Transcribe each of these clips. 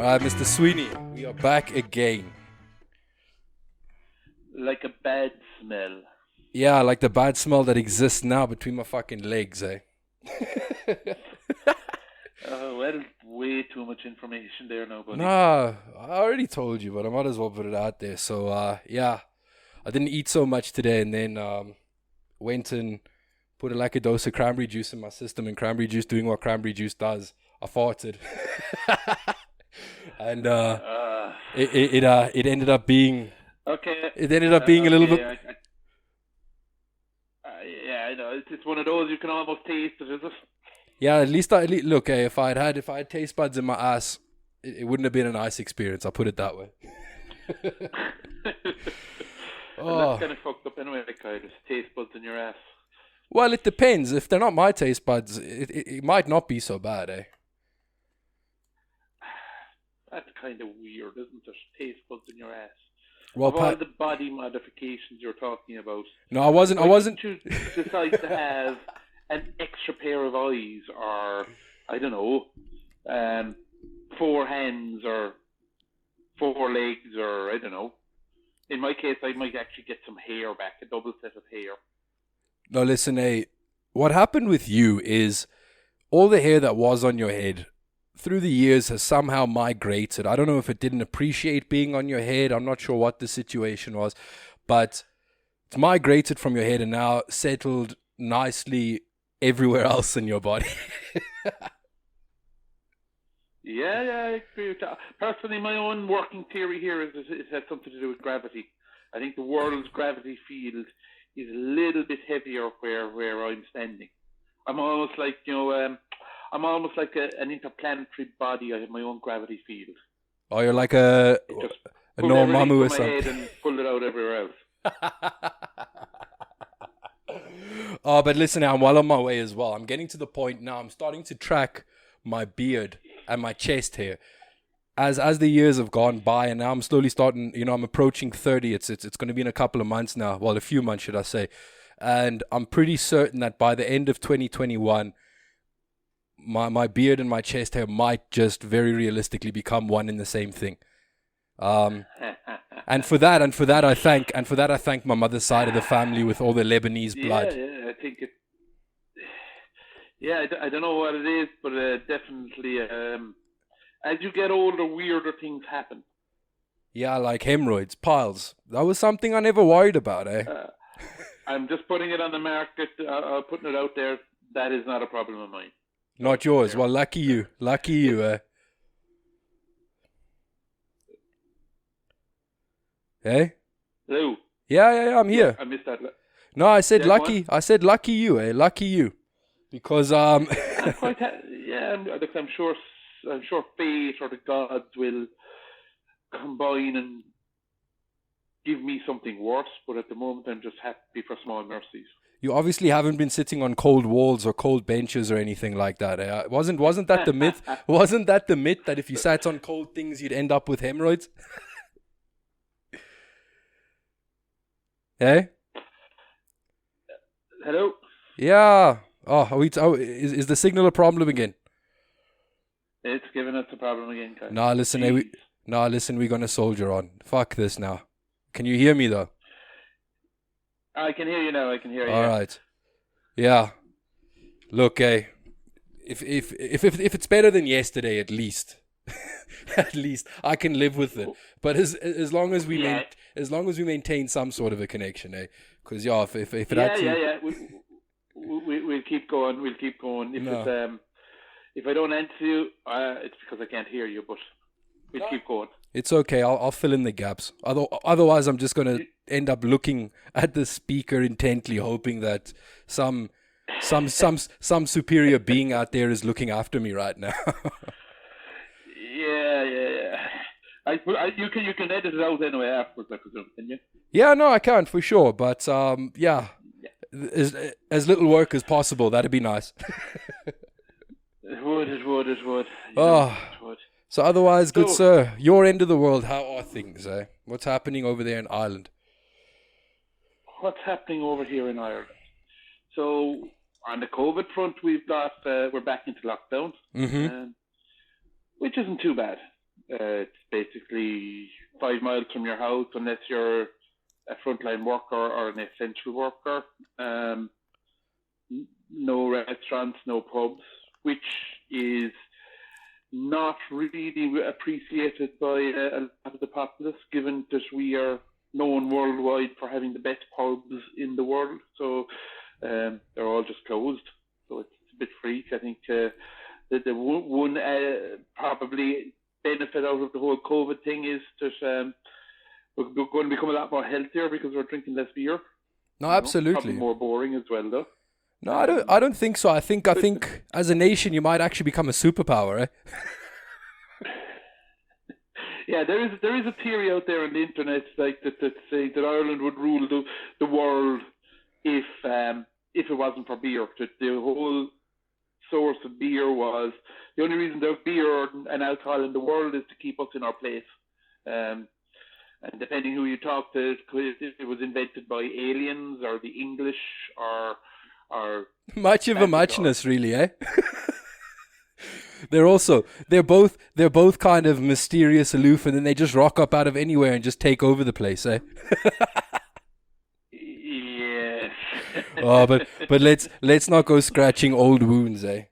Alright, Mr. Sweeney, we are back again. Like a bad smell. Yeah, like the bad smell that exists now between my fucking legs, eh? Well, way too much information there now, buddy. Nah, I already told you, but I might as well put it out there. So, yeah, I didn't eat so much today and then went and put like a dose of cranberry juice in my system, and cranberry juice doing what cranberry juice does. I farted. And it ended up being Okay. it ended up being a little bit. Yeah, I know. It's one of those you can almost taste it, is it? Yeah, at least look. If I had taste buds in my ass, it wouldn't have been a nice experience. I'll put it that way. And that's kind of fucked up anyway, Kyle. There's taste buds in your ass. Well, it depends. If they're not my taste buds, it might not be so bad, eh? That's kind of weird, isn't it? Taste buds in your ass. Well, of all the body modifications you're talking about. No, I wasn't. To decide to have an extra pair of eyes, or I don't know, 4 hands or 4 legs, or I don't know. In my case, I might actually get some hair back, a double set of hair. No, listen, what happened with you is all the hair that was on your head through the years has somehow migrated. I don't know if it didn't appreciate being on your head. I'm not sure what the situation was, but it's migrated from your head and now settled nicely everywhere else in your body. Yeah, I agree with that. Personally, my own working theory here is it has something to do with gravity. I think the world's gravity field is a little bit heavier where I'm standing. I'm almost like, I'm almost like an interplanetary body. I have my own gravity field. Oh, you're like a Normamu or something. Head and pull it out everywhere else. Oh, but listen, I'm well on my way as well. I'm getting to the point now. I'm starting to track my beard and my chest hair as the years have gone by, and now I'm slowly starting. I'm approaching 30. It's going to be in a couple of months now. Well, a few months, should I say? And I'm pretty certain that by the end of 2021, my beard and my chest hair might just very realistically become one and the same thing. And for that I thank my mother's side of the family with all the Lebanese blood. Yeah, I think it. Yeah, I don't know what it is, but definitely, as you get older, weirder things happen. Yeah, like hemorrhoids, piles. That was something I never worried about, eh? I'm just putting it on the market, putting it out there. That is not a problem of mine. Not yours. Well, lucky you, eh? Hey? Hello? Yeah, I'm here. I missed that. No, I said Yeah, lucky. I said lucky you, eh? Lucky you. Because, I'm quite I'm sure fate or the gods will combine and give me something worse, but at the moment I'm just happy for small mercies. You obviously haven't been sitting on cold walls or cold benches or anything like that. Eh? Wasn't that the myth? Wasn't that the myth that if you sat on cold things, you'd end up with hemorrhoids? Hey? Hello? Yeah. Is the signal a problem again? It's giving us a problem again, Kyle. Nah, listen, we're gonna soldier on. Fuck this now. Can you hear me though? I can hear you now. I can hear you. All right. Yeah. Look, if it's better than yesterday, at least, I can live with it. But as long as we maintain some sort of a connection, eh? Because if it had to. Yeah. We'll keep going. We'll keep going. If I don't answer you, it's because I can't hear you. But we'll keep going. It's okay. I'll fill in the gaps. Otherwise, I'm just gonna end up looking at the speaker intently, hoping that some superior being out there is looking after me right now. Yeah. You can edit it out anyway afterwards, I presume, can you? Yeah, no, I can for sure. But yeah. As little work as possible. That'd be nice. It would. It would. So otherwise, good sir, your end of the world, how are things, eh? What's happening over there in Ireland? What's happening over here in Ireland? So, on the COVID front, we're back into lockdown, which isn't too bad. It's basically 5 miles from your house, unless you're a frontline worker or an essential worker. No restaurants, no pubs, which is not really appreciated by a lot of the populace, given that we are known worldwide for having the best pubs in the world. So they're all just closed. So it's a bit freak. I think the one probably benefit out of the whole COVID thing is that we're going to become a lot more healthier because we're drinking less beer. No, absolutely. Probably more boring as well, though. No, I don't think so. I think as a nation you might actually become a superpower, eh? Yeah, there is a theory out there on the internet like that say that Ireland would rule the world if it wasn't for beer. That the whole source of beer was the only reason there's beer and alcohol in the world is to keep us in our place. And depending who you talk to, it was invented by aliens or the English or much of a muchness, really, eh? They're both kind of mysterious, aloof, and then they just rock up out of anywhere and just take over the place, eh? Yes. Oh, but let's not go scratching old wounds, eh?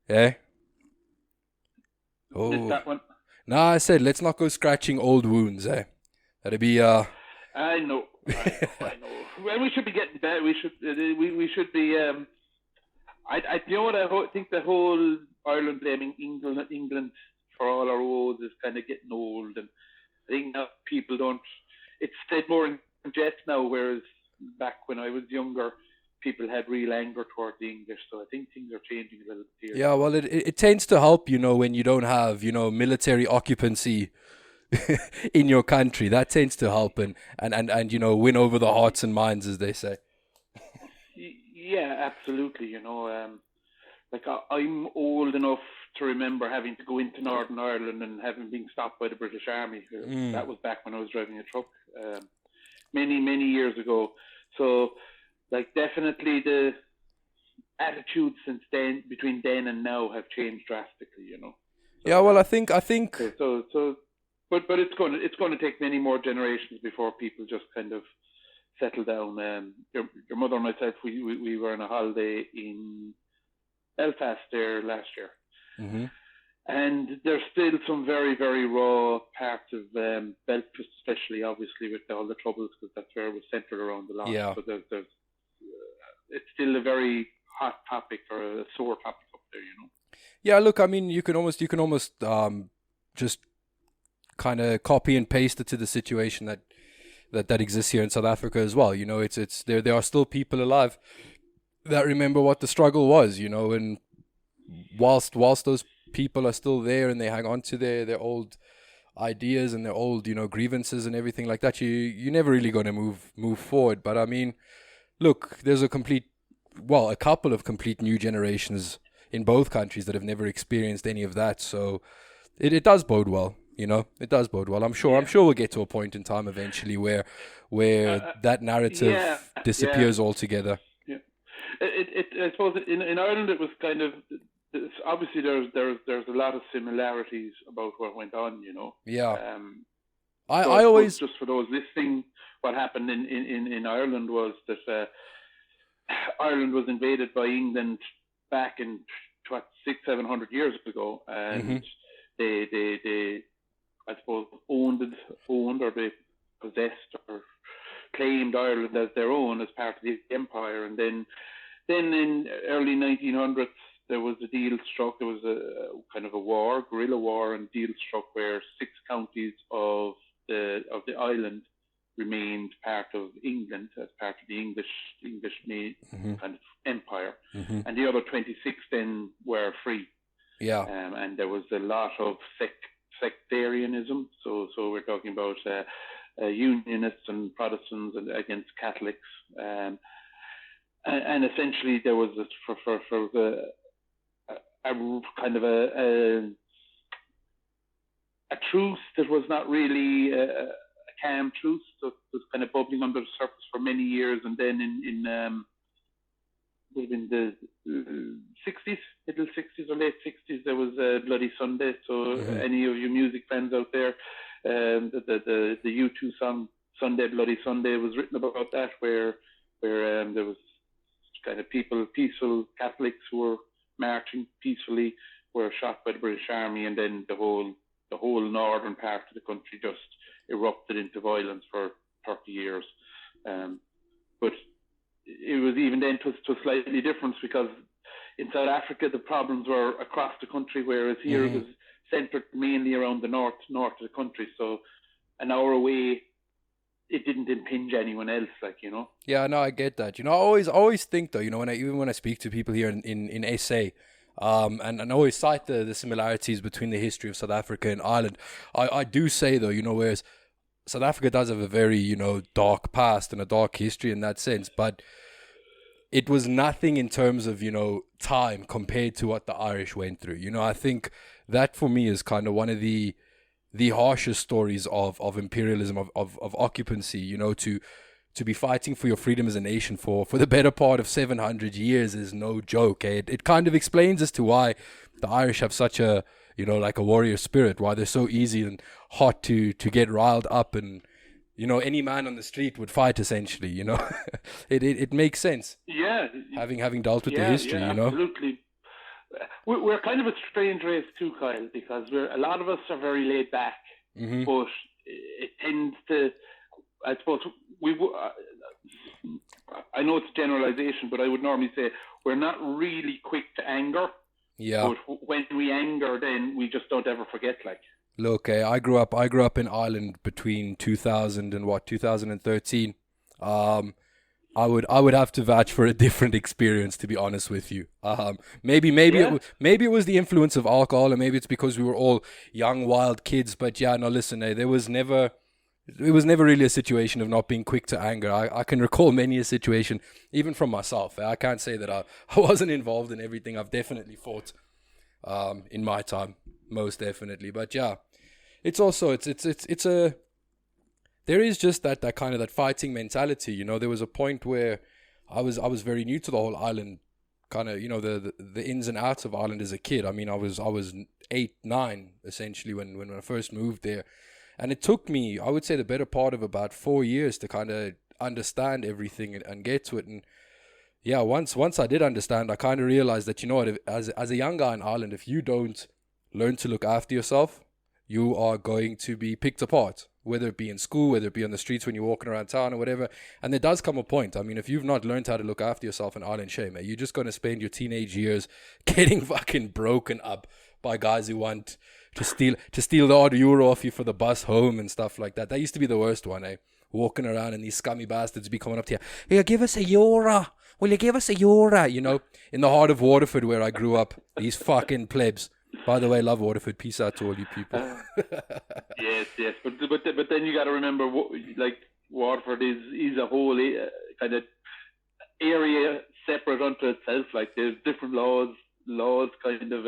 Eh? Oh. That one. No, I said let's not go scratching old wounds, eh? That'd be I know. Well, we should be getting better. We should be. I you know what I think the whole Ireland blaming England for all our woes is kind of getting old, and I think now people don't. It's said more in jest now, whereas back when I was younger, people had real anger toward the English. So I think things are changing a little bit here. Yeah, well, it tends to help, when you don't have, military occupancy in your country. That tends to help and win over the hearts and minds, as they say. Yeah, absolutely. Like I'm old enough to remember having to go into Northern Ireland and having been stopped by the British Army. That was back when I was driving a truck, many, many years ago. So, like, definitely the attitudes since then, between then and now, have changed drastically. So, yeah, well, I think. So, but it's going to take many more generations before people just kind of settle down. Your mother and myself, we were on a holiday in Belfast there last year. Mm-hmm. And there's still some very, very raw parts of Belfast, especially obviously with all the troubles, because that's where it was centred around a lot. Yeah. So there's it's still a very hot topic or a sore topic up there, Yeah, look, I mean, you can almost just kind of copy and paste it to the situation that exists here in South Africa as well. It's there are still people alive that remember what the struggle was, and whilst those people are still there and they hang on to their old ideas and their old, grievances and everything like that, you're never really going to move forward. But I mean, look, there's a couple of complete new generations in both countries that have never experienced any of that. So it does bode well. It does bode well. I'm sure we'll get to a point in time eventually where that narrative disappears altogether. Yeah, I suppose in Ireland it was kind of obviously there's a lot of similarities about what went on. Yeah. I always just for those listening, what happened in Ireland was that Ireland was invaded by England back in 600-700 years ago, and they I suppose owned or they possessed or claimed Ireland as their own as part of the empire. And then in early 1900s there was a deal struck. There was a kind of a war, guerrilla war, and deal struck where 6 counties of the island remained part of England as part of the English made kind of empire, and the other 26 then were free. Yeah, and there was a lot of sectarianism. So we're talking about Unionists and Protestants and against Catholics, and essentially there was a kind of a truce that was not really a calm truce. So it was kind of bubbling under the surface for many years, and then would have been the 60s, middle 60s or late 60s. There was Bloody Sunday. So any of you music fans out there, the U2 song Sunday, Bloody Sunday was written about that, where there was kind of peaceful Catholics who were marching peacefully, were shot by the British Army, and then the whole northern part of the country just erupted into violence for 30 years. But it was even then to slightly different, because in South Africa the problems were across the country, whereas here it was centred mainly around the north of the country. So an hour away, it didn't impinge anyone else, Yeah, no, I get that. I always think though, when I speak to people here in SA, and I always cite the similarities between the history of South Africa and Ireland. I do say though, whereas South Africa does have a very, dark past and a dark history in that sense, but it was nothing in terms of, time compared to what the Irish went through. I think that for me is kind of one of the harshest stories of imperialism, of occupancy, to be fighting for your freedom as a nation for the better part of 700 years is no joke. It kind of explains as to why the Irish have such a, like a warrior spirit, why they're so easy and hot to get riled up, and, any man on the street would fight essentially, it makes sense. Yeah. Having dealt with the history, Absolutely. We're kind of a strange race too, Kyle, because a lot of us are very laid back, but it tends to, I suppose, I know it's a generalization, but I would normally say we're not really quick to anger. Yeah. But when we anger, then we just don't ever forget, Look, I grew up in Ireland between 2000 and 2013. I would have to vouch for a different experience, to be honest with you. Maybe it was the influence of alcohol, and maybe it's because we were all young, wild kids. But yeah, no, listen, it was never really a situation of not being quick to anger. I can recall many a situation, even from myself. I can't say that I wasn't involved in everything. I've definitely fought in my time, most definitely. But yeah, it's also there is just that kind of that fighting mentality. There was a point where I was very new to the whole Ireland kind of, the ins and outs of Ireland as a kid. I mean, I was 8, 9 essentially when I first moved there. And it took me, I would say, the better part of about 4 years to kind of understand everything and get to it. And yeah, once I did understand, I kind of realized that, as a young guy in Ireland, if you don't learn to look after yourself, you are going to be picked apart, whether it be in school, whether it be on the streets when you're walking around town or whatever. And there does come a point. I mean, if you've not learned how to look after yourself in Ireland, shame, you're just going to spend your teenage years getting fucking broken up by guys who want to steal the odd euro off you for the bus home and stuff like that. That used to be the worst one, walking around and these scummy bastards be coming up to you. Hey, give us a euro. Will you give us a euro? In the heart of Waterford where I grew up, these fucking plebs. By the way, love Waterford. Peace out to all you people. Yes. But then you got to remember, Waterford is a whole kind of area separate unto itself. Like, there's different laws kind of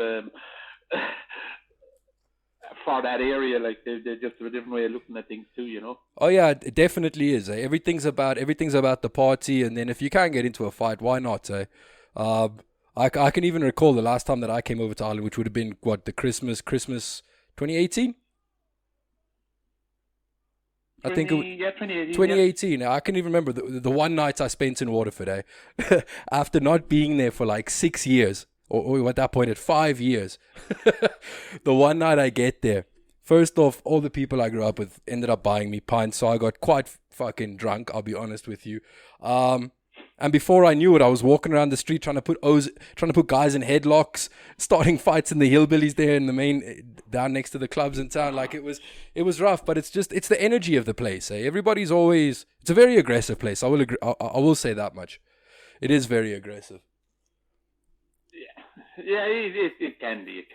for that area. Like, they just have a different way of looking at things too. Oh yeah, it definitely is. Everything's about the party, and then if you can't get into a fight, why not? I can even recall the last time that I came over to Ireland, which would have been the Christmas 2018. I think 2018. 2018. I can even remember the one night I spent in Waterford, after not being there for like 6 years, or at that point at 5 years. The one night I get there, first off, all the people I grew up with ended up buying me pints, so I got quite fucking drunk, I'll be honest with you. And before I knew it, I was walking around the street trying to put guys in headlocks, starting fights in the hillbillies there in the main, down next to the clubs in town. Like, it was rough, but it's the energy of the place. Everybody's always, it's a very aggressive place. I will agree. I will say that much. It is very aggressive. Yeah, it can be.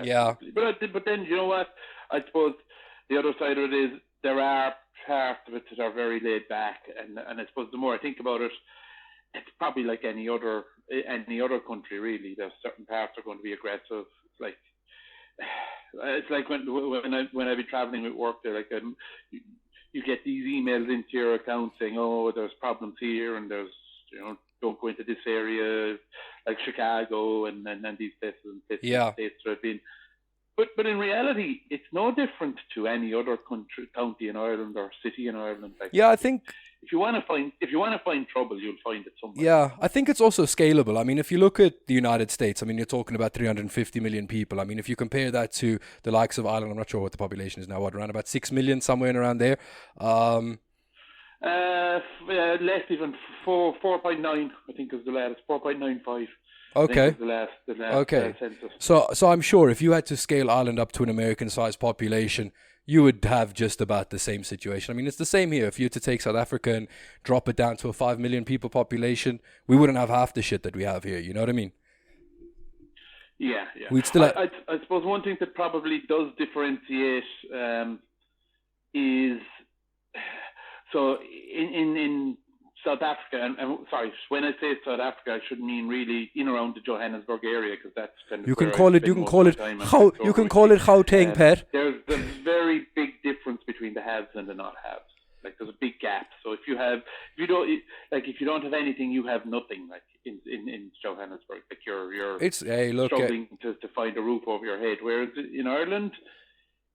Yeah. But then, you know what? I suppose the other side of it is there are parts of it that are very laid back, and I suppose the more I think about it, it's probably like any other country, really. There's certain parts are going to be aggressive. It's like when I be traveling with work, they're like, you get these emails into your account saying, oh, there's problems here, and there's, don't go into this area. like Chicago and these places and Yeah. states that have been. But in reality, it's no different to any other county in Ireland or city in Ireland. Like, Yeah, I think. if you want to find trouble, you'll find it somewhere. Yeah, I think it's also scalable. I mean, if you look at the United States, I mean, you're talking about 350 million people. I mean, if you compare that to the likes of Ireland, I'm not sure what the population is now, around about 6 million, somewhere in around there. Less even 4.9, I think is the last 4.95. Okay. I think is the last Okay. census. So I'm sure if you had to scale Ireland up to an American-sized population, you would have just about the same situation. I mean, it's the same here. If you were to take South Africa and drop it down to a 5 million people population, we wouldn't have half the shit that we have here. You know what I mean? Yeah. We'd still I suppose one thing that probably does differentiate is, so in South Africa, and sorry, when I say South Africa, I shouldn't mean really in around the Johannesburg area, because that's kind of you can call it Gauteng, Pat. There's a very big difference between the haves and the not haves. Like, there's a big gap. So if you don't have anything, you have nothing. Like in Johannesburg, like you're struggling to find a roof over your head. Whereas in Ireland,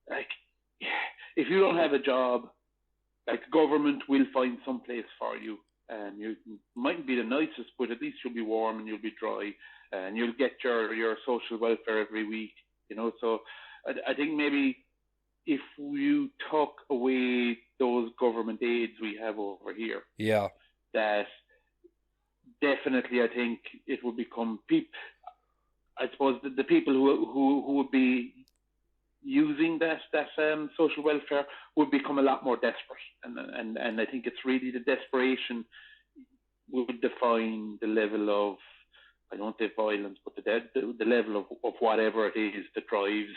like, if you don't have a job, like, government will find some place for you. And you mightn't be the nicest, but at least you'll be warm and you'll be dry, and you'll get your social welfare every week. So I think maybe if you took away those government aids we have over here, that definitely, I think it would become I suppose the people who would be using that social welfare would become a lot more desperate, and I think it's really the desperation would define the level of, I don't say violence, but the level of whatever it is that drives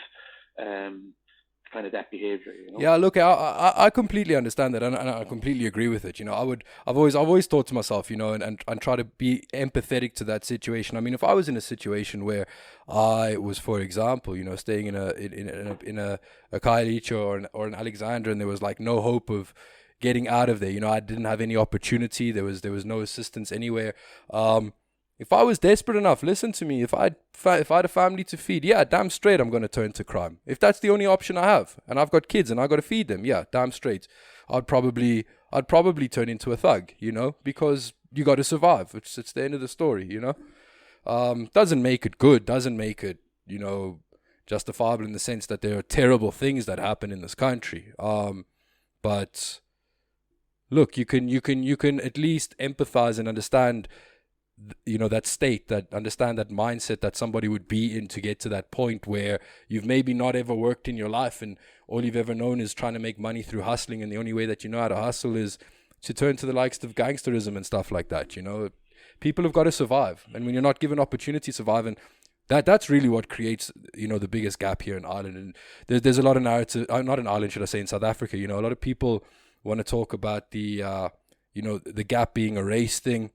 kind of that behavior. Yeah, look, I completely understand that, and I completely agree with it. I've always thought to myself, and try to be empathetic to that situation. I mean, if I was in a situation where I was, for example, staying in a Khayelitsha or an Alexandra, and there was like no hope of getting out of there. I didn't have any opportunity. There was no assistance anywhere. If I was desperate enough, listen to me, if I had a family to feed, yeah, damn straight I'm going to turn to crime. If that's the only option I have, and I've got kids and I've got to feed them, yeah, damn straight, I'd probably turn into a thug, because you got to survive. It's the end of the story, Doesn't make it good, doesn't make it, justifiable in the sense that there are terrible things that happen in this country. But look, you can at least empathize and understand that state, that understand that mindset that somebody would be in to get to that point where you've maybe not ever worked in your life and all you've ever known is trying to make money through hustling, and the only way that you know how to hustle is to turn to the likes of gangsterism and stuff like that. People have got to survive, and when you're not given opportunity to survive, and that's really what creates the biggest gap here in Ireland. And there's a lot of narrative, not in Ireland, should I say, in South Africa. A lot of people want to talk about the the gap being a race thing.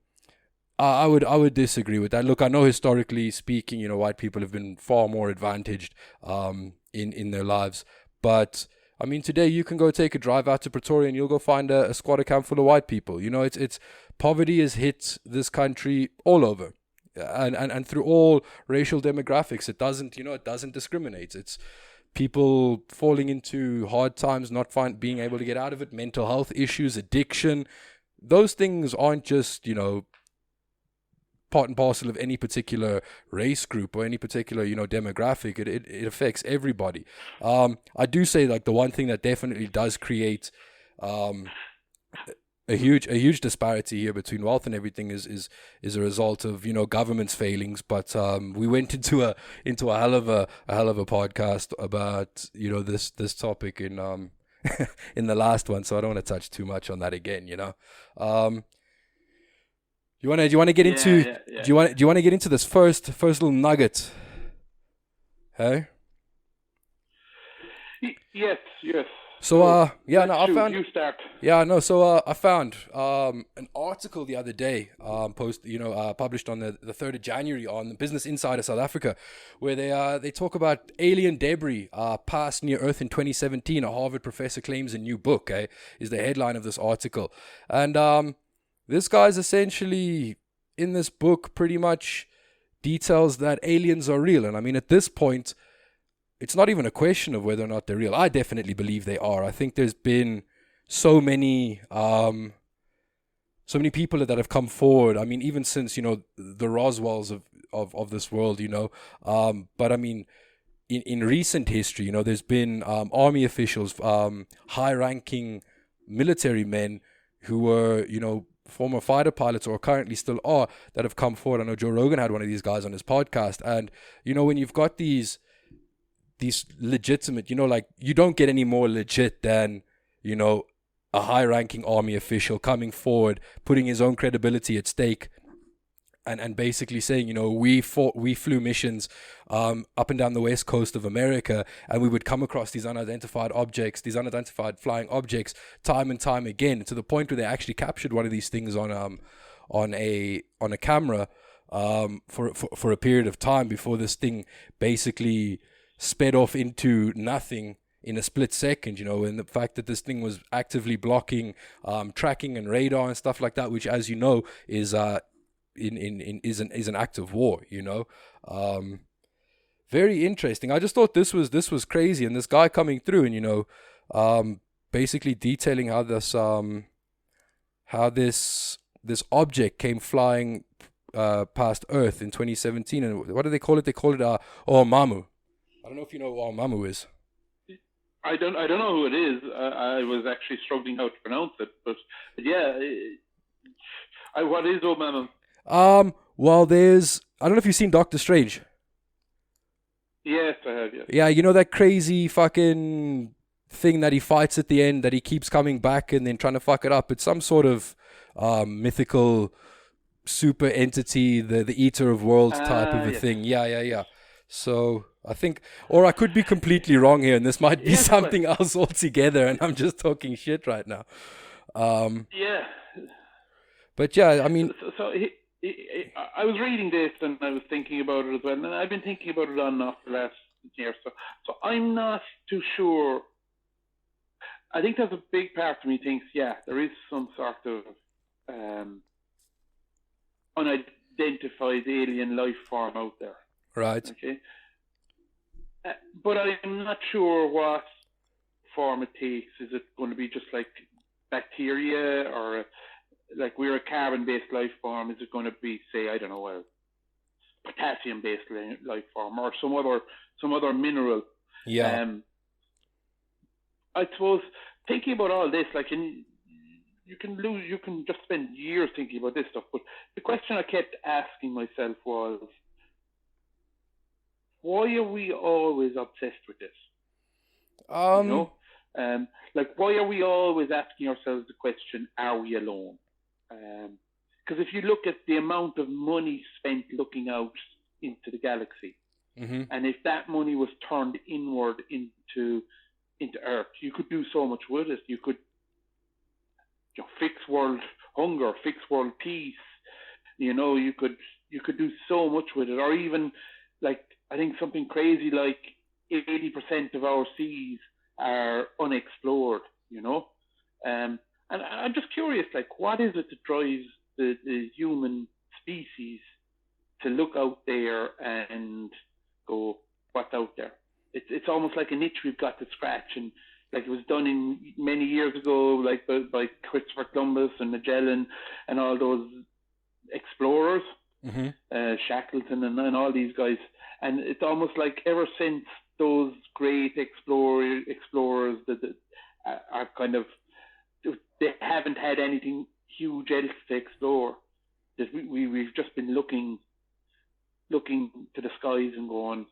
I would disagree with that. Look, I know historically speaking, white people have been far more advantaged in their lives. But I mean, today you can go take a drive out to Pretoria and you'll go find a squatter camp full of white people. It's poverty has hit this country all over, and through all racial demographics. It doesn't discriminate. It's people falling into hard times, not being able to get out of it, mental health issues, addiction. Those things aren't just part and parcel of any particular race group or any particular demographic. It affects everybody. I do say, like, the one thing that definitely does create a huge disparity here between wealth and everything is a result of government's failings. But we went into a hell of a podcast about this topic in in the last one, so I don't want to touch too much on that again. Do you want to get into do you want to get into this first little nugget? Hey? Yes. So I found you start. Yeah, no, so I found an article the other day, published on the 3rd of January on the Business Insider South Africa, where they talk about alien debris passed near Earth in 2017. A Harvard professor claims a new book, is the headline of this article. And this guy's essentially in this book pretty much details that aliens are real. And I mean, at this point, it's not even a question of whether or not they're real. I definitely believe they are. I think there's been so many people that have come forward. I mean, even since, the Roswells of this world, but I mean, in recent history, there's been army officials, high-ranking military men who were, former fighter pilots or currently still are, that have come forward. I know Joe Rogan had one of these guys on his podcast. And, when you've got these legitimate, like, you don't get any more legit than, a high-ranking army official coming forward, putting his own credibility at stake, and basically saying, we flew missions up and down the west coast of America, and we would come across these unidentified flying objects time and time again, to the point where they actually captured one of these things on a camera for a period of time before this thing basically sped off into nothing in a split second, and the fact that this thing was actively blocking tracking and radar and stuff like that, which, as you know, is is an act of war. Very interesting. I just thought this was crazy, and this guy coming through and basically detailing how this object came flying past Earth in 2017, and what do they call it? They call it Oumuamua. I don't know if you know what Oumuamua is. I don't know who it is. I was actually struggling how to pronounce it, but yeah. What is Oumuamua? Well, I don't know if you've seen Doctor Strange. Yes, I have, yes. Yeah, that crazy fucking thing that he fights at the end, that he keeps coming back and then trying to fuck it up. It's some sort of mythical super entity, the eater of worlds type of a thing. Yeah. So I think, or I could be completely wrong here, and this might be something else altogether, and I'm just talking shit right now. Yeah. But yeah, I mean... I was reading this and I was thinking about it as well, and I've been thinking about it on and off the last year. So I'm not too sure. I think there's a big part of me thinks, there is some sort of unidentified alien life form out there. Right. Okay. But I'm not sure what form it takes. Is it going to be just like bacteria, or like we're a carbon-based life form? Is it going to be, say, I don't know, a potassium-based life form, or some other mineral? Yeah. I suppose thinking about all this, like, you can just spend years thinking about this stuff. But the question I kept asking myself was, why are we always obsessed with this? Like, why are we always asking ourselves the question, are we alone? Because if you look at the amount of money spent looking out into the galaxy, and if that money was turned inward into Earth, you could do so much with it. You could fix world hunger, fix world peace. You could do so much with it. Or even, like, I think something crazy like 80% of our seas are unexplored. And I'm just curious, like, what is it that drives the human species to look out there and go, what's out there? It's almost like an itch we've got to scratch, and like it was done in many years ago, like by Christopher Columbus and Magellan and all those explorers, Shackleton and all these guys. And it's almost like ever since those great explorers that are kind of, they haven't had anything huge else to explore. That we've just been looking to the skies and going,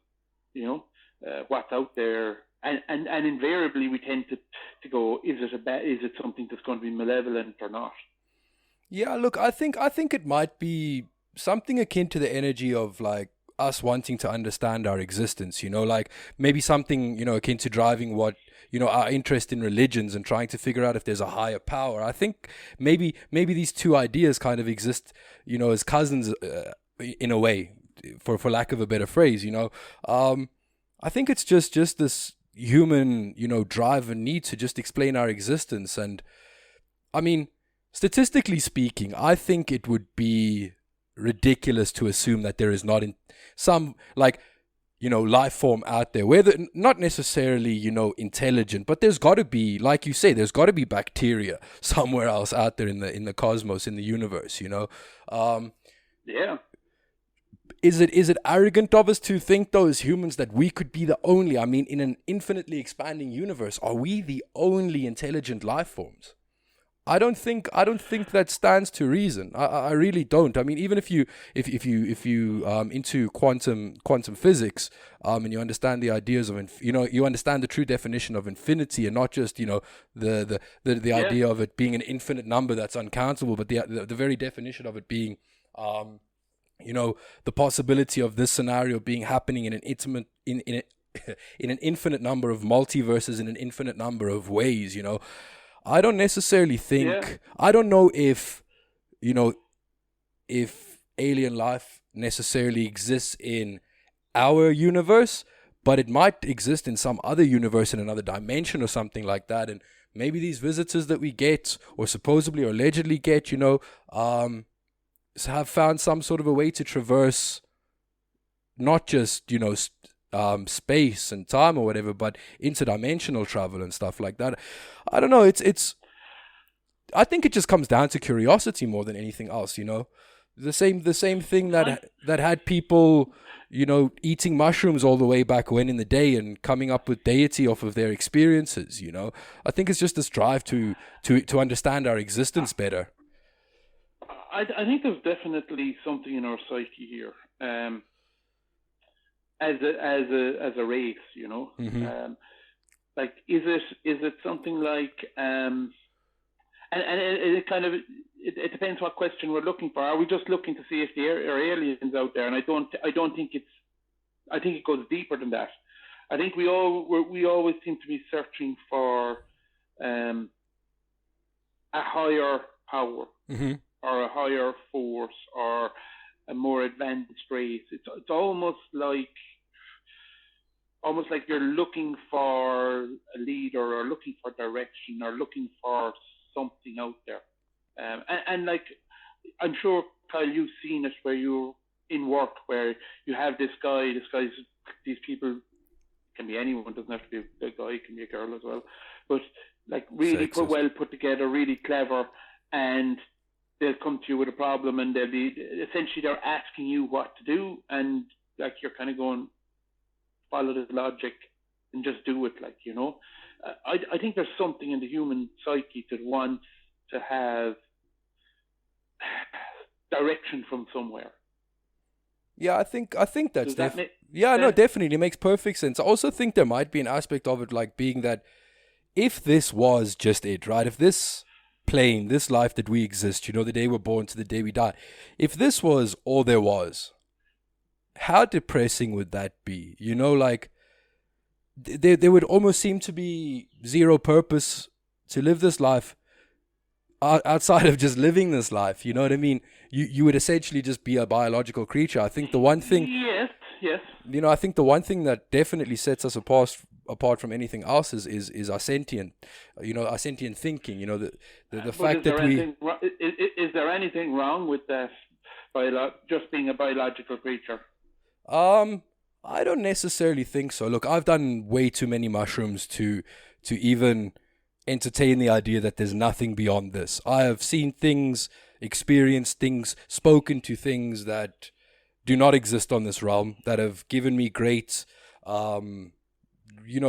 what's out there, and invariably we tend to go, is it something that's going to be malevolent or not? Yeah, look, I think it might be something akin to the energy of, like, us wanting to understand our existence, like maybe something, akin to driving what, our interest in religions and trying to figure out if there's a higher power. I think maybe these two ideas kind of exist, as cousins in a way, for lack of a better phrase, I think it's just this human, drive and need to just explain our existence. And I mean, statistically speaking, I think it would be ridiculous to assume that there is not in some, like, life form out there, whether not necessarily, intelligent, but there's got to be, like you say, there's got to be bacteria somewhere else out there in the cosmos, in the universe. Yeah. Is it arrogant of us to think, though, as humans, that we could be the only? I mean, in an infinitely expanding universe, are we the only intelligent life forms? I don't think that stands to reason. I really don't. I mean, even if you into quantum physics, and you understand the ideas of you understand the true definition of infinity, and not just the idea of it being an infinite number that's uncountable, but the very definition of it being the possibility of this scenario being happening in an in an infinite number of multiverses, in an infinite number of ways. I don't necessarily think. Yeah. I don't know if alien life necessarily exists in our universe, but it might exist in some other universe, in another dimension or something like that. And maybe these visitors that we get, or supposedly or allegedly get, have found some sort of a way to traverse not just space and time or whatever, but interdimensional travel and stuff like that. I don't know. I think it just comes down to curiosity more than anything else. The same thing that had people eating mushrooms all the way back when in the day and coming up with deity off of their experiences. I think it's just this drive to understand our existence better. I think there's definitely something in our psyche here. As a race, Mm-hmm. Like, is it something like, and it kind of, it depends what question we're looking for. Are we just looking to see if there are aliens out there? And I don't think I think it goes deeper than that. I think we always seem to be searching for a higher power, mm-hmm. or a higher force, or a more advanced race. It's almost like you're looking for a leader, or looking for direction, or looking for something out there. And like, I'm sure, Kyle, you've seen it where you're in work, where you have these people, can be anyone, doesn't have to be a guy, can be a girl as well, but like really put together, really clever, and they'll come to you with a problem, and they're asking you what to do, and like, you're kind of going, follow the logic and just do it, I think there's something in the human psyche that wants to have direction from somewhere. Yeah, I think that's no, definitely, it makes perfect sense. I also think there might be an aspect of it, like, being that if this was just it, right? If this plane, this life that we exist, the day we're born to the day we die, if this was all there was, how depressing would that be? Like, there would almost seem to be zero purpose to live this life outside of just living this life. You know what I mean? You would essentially just be a biological creature. I think the one thing... Yes. I think the one thing that definitely sets us apart from anything else is our sentient, our sentient thinking. The fact that is there anything wrong with that, just being a biological creature? I don't necessarily think so. Look, I've done way too many mushrooms to even entertain the idea that there's nothing beyond this. I have seen things, experienced things, spoken to things that do not exist on this realm, that have given me great,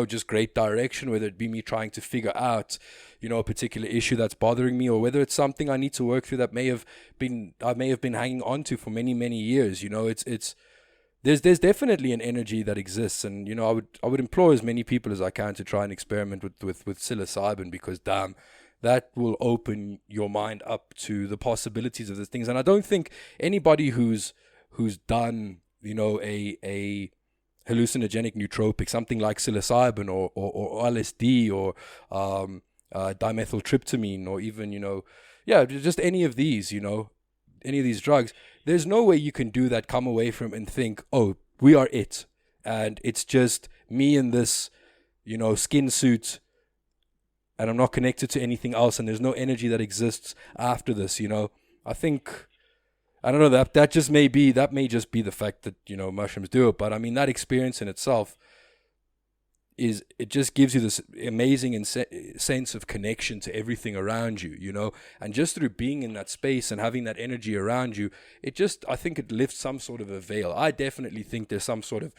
just great direction, whether it be me trying to figure out, a particular issue that's bothering me, or whether it's something I need to work through that I may have been hanging on to for many, many years. There's definitely an energy that exists, and I would implore as many people as I can to try and experiment with psilocybin, because damn, that will open your mind up to the possibilities of these things. And I don't think anybody who's done a hallucinogenic nootropic, something like psilocybin or LSD or dimethyltryptamine, or even just any of these drugs, there's no way you can do that, come away from and think, oh, we are it, and it's just me in this skin suit, and I'm not connected to anything else, and there's no energy that exists after this. I think I don't know, that may just be the fact that, you know, mushrooms do it, but I mean, that experience in itself it just gives you this amazing sense of connection to everything around you, you know, and just through being in that space and having that energy around you, I think it lifts some sort of a veil. I definitely think there's some sort of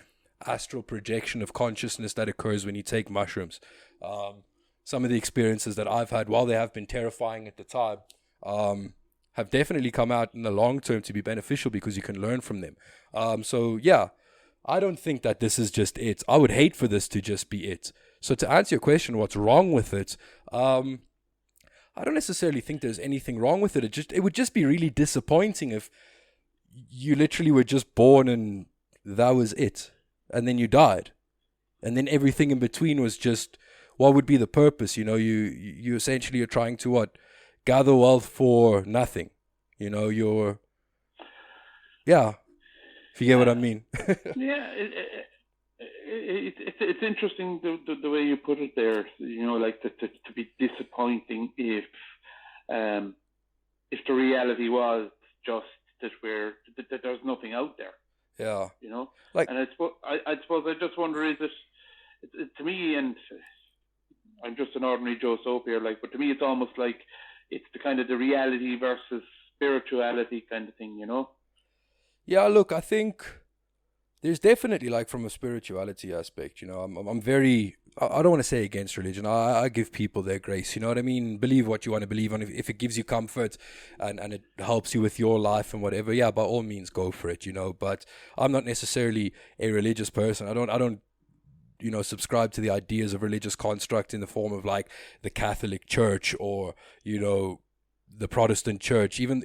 astral projection of consciousness that occurs when you take mushrooms. Some of the experiences that I've had, while they have been terrifying at the time, have definitely come out in the long term to be beneficial because you can learn from them. So yeah, I don't think that this is just it. I would hate for this to just be it. So to answer your question, what's wrong with it? I don't necessarily think there's anything wrong with it. It would just be really disappointing if you literally were just born and that was it, and then you died, and then everything in between was just, what would be the purpose? You know, you essentially are trying to what? Gather wealth for nothing. You know, if you get what I mean. Yeah, it's interesting the way you put it there. You know, like to be disappointing if the reality was just that there's nothing out there. Yeah. You know, like, and I suppose I just wonder, is it to me, and I'm just an ordinary Joe Soap here, like, but to me it's almost like it's the kind of the reality versus spirituality kind of thing, you know? Yeah, look, I think there's definitely, like, from a spirituality aspect, you know, I'm very, I don't want to say against religion. I give people their grace, you know what I mean? Believe what you want to believe on. If it gives you comfort and it helps you with your life and whatever, yeah, by all means go for it, you know. But I'm not necessarily a religious person. I don't you know, subscribe to the ideas of religious construct in the form of like the Catholic Church or, you know, the Protestant Church. Even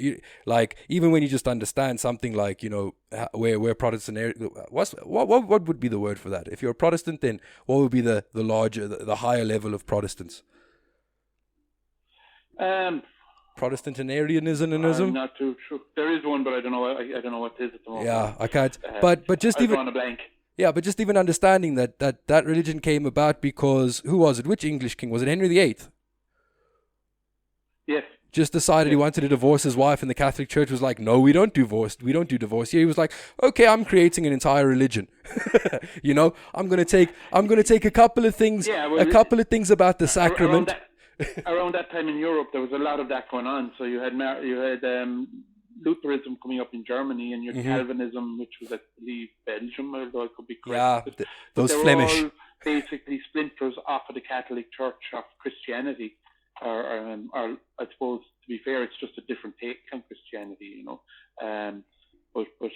when you just understand something like, you know, where Protestant, what would be the word for that? If you're a Protestant, then what would be the larger, the higher level of Protestants? Protestantarianism. I'm not too sure. There is one, but I don't know. I don't know what it is at the moment. Yeah, I can't. But just even on a blank. Yeah, but just even understanding that religion came about because, who was it? Which English king? Was it Henry VIII? Yes. Just decided he wanted to divorce his wife, and the Catholic Church was like, no, we don't do divorce here. He was like, okay, I'm creating an entire religion. You know, I'm gonna take a couple of things, about the sacrament. Around that time in Europe, there was a lot of that going on. So you had Lutheranism coming up in Germany, and your Calvinism, which was, I believe, Belgium, although I could be correct. Yeah, those they Flemish. were all basically splinters off of the Catholic Church, of Christianity. Or I suppose, to be fair, it's just a different take on Christianity, you know. But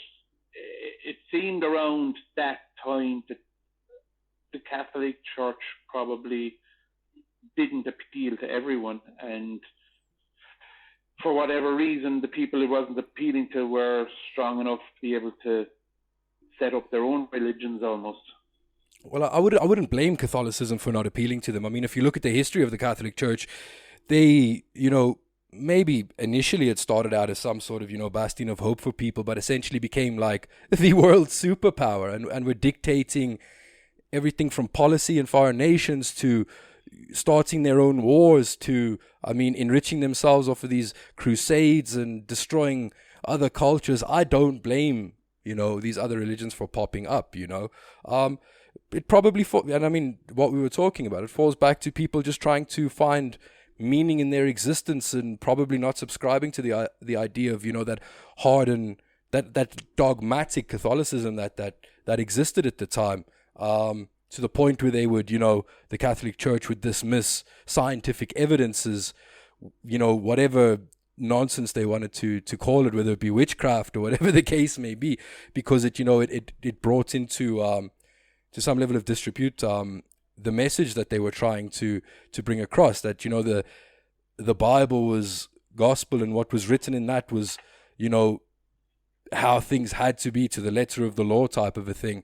it seemed around that time that the Catholic Church probably didn't appeal to everyone, and for whatever reason, the people it wasn't appealing to were strong enough to be able to set up their own religions almost. Well, I wouldn't blame Catholicism for not appealing to them. I mean, if you look at the history of the Catholic Church, they, you know, maybe initially it started out as some sort of, you know, bastion of hope for people, but essentially became like the world superpower, and were dictating everything from policy in foreign nations to starting their own wars to, I mean, enriching themselves off of these crusades and destroying other cultures. I don't blame, you know, these other religions for popping up, you know. It probably, and I mean, what we were talking about, it falls back to people just trying to find meaning in their existence and probably not subscribing to the idea of, you know, that hard and that dogmatic Catholicism that existed at the time, to the point where they would, you know, the Catholic Church would dismiss scientific evidences, you know, whatever nonsense they wanted to call it, whether it be witchcraft or whatever the case may be, because it, you know, it brought into to some level of disrepute the message that they were trying to bring across, that, you know, the Bible was gospel, and what was written in that was, you know, how things had to be to the letter of the law type of a thing.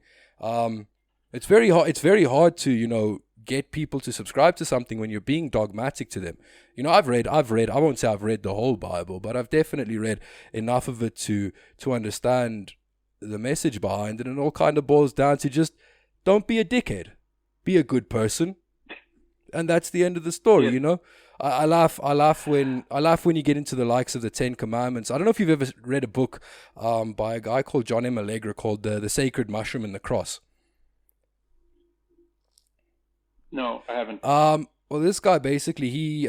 It's very hard to, you know, get people to subscribe to something when you're being dogmatic to them. You know, I've read, I won't say I've read the whole Bible, but I've definitely read enough of it to understand the message behind it, and it all kind of boils down to just don't be a dickhead. Be a good person. And that's the end of the story, you know? I laugh. I laugh when you get into the likes of the Ten Commandments. I don't know if you've ever read a book by a guy called John M. Allegra called the Sacred Mushroom and the Cross. No, I haven't. Well, this guy basically he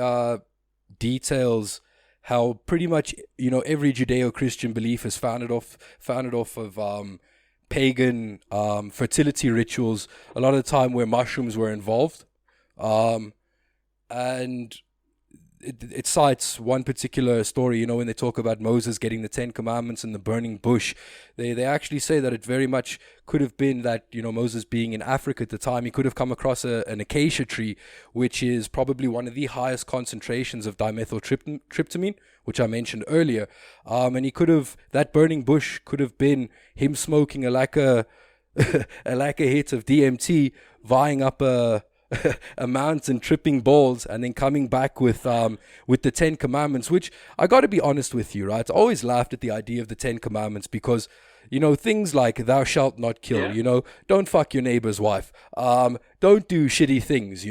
details how pretty much every Judeo-Christian belief is founded off of pagan fertility rituals. A lot of the time where mushrooms were involved, and it cites one particular story, when they talk about Moses getting the Ten Commandments and the burning bush. They actually say that it very much could have been that, Moses being in Africa at the time, he could have come across an acacia tree, which is probably one of the highest concentrations of dimethyltryptamine, which I mentioned earlier. And that burning bush could have been him smoking a lacquer hit of DMT, vying up a mountain, tripping balls, and then coming back with the Ten Commandments, which I got to be honest with you, right? I always laughed at the idea of the Ten Commandments because, things like thou shalt not kill, don't fuck your neighbor's wife, don't do shitty things,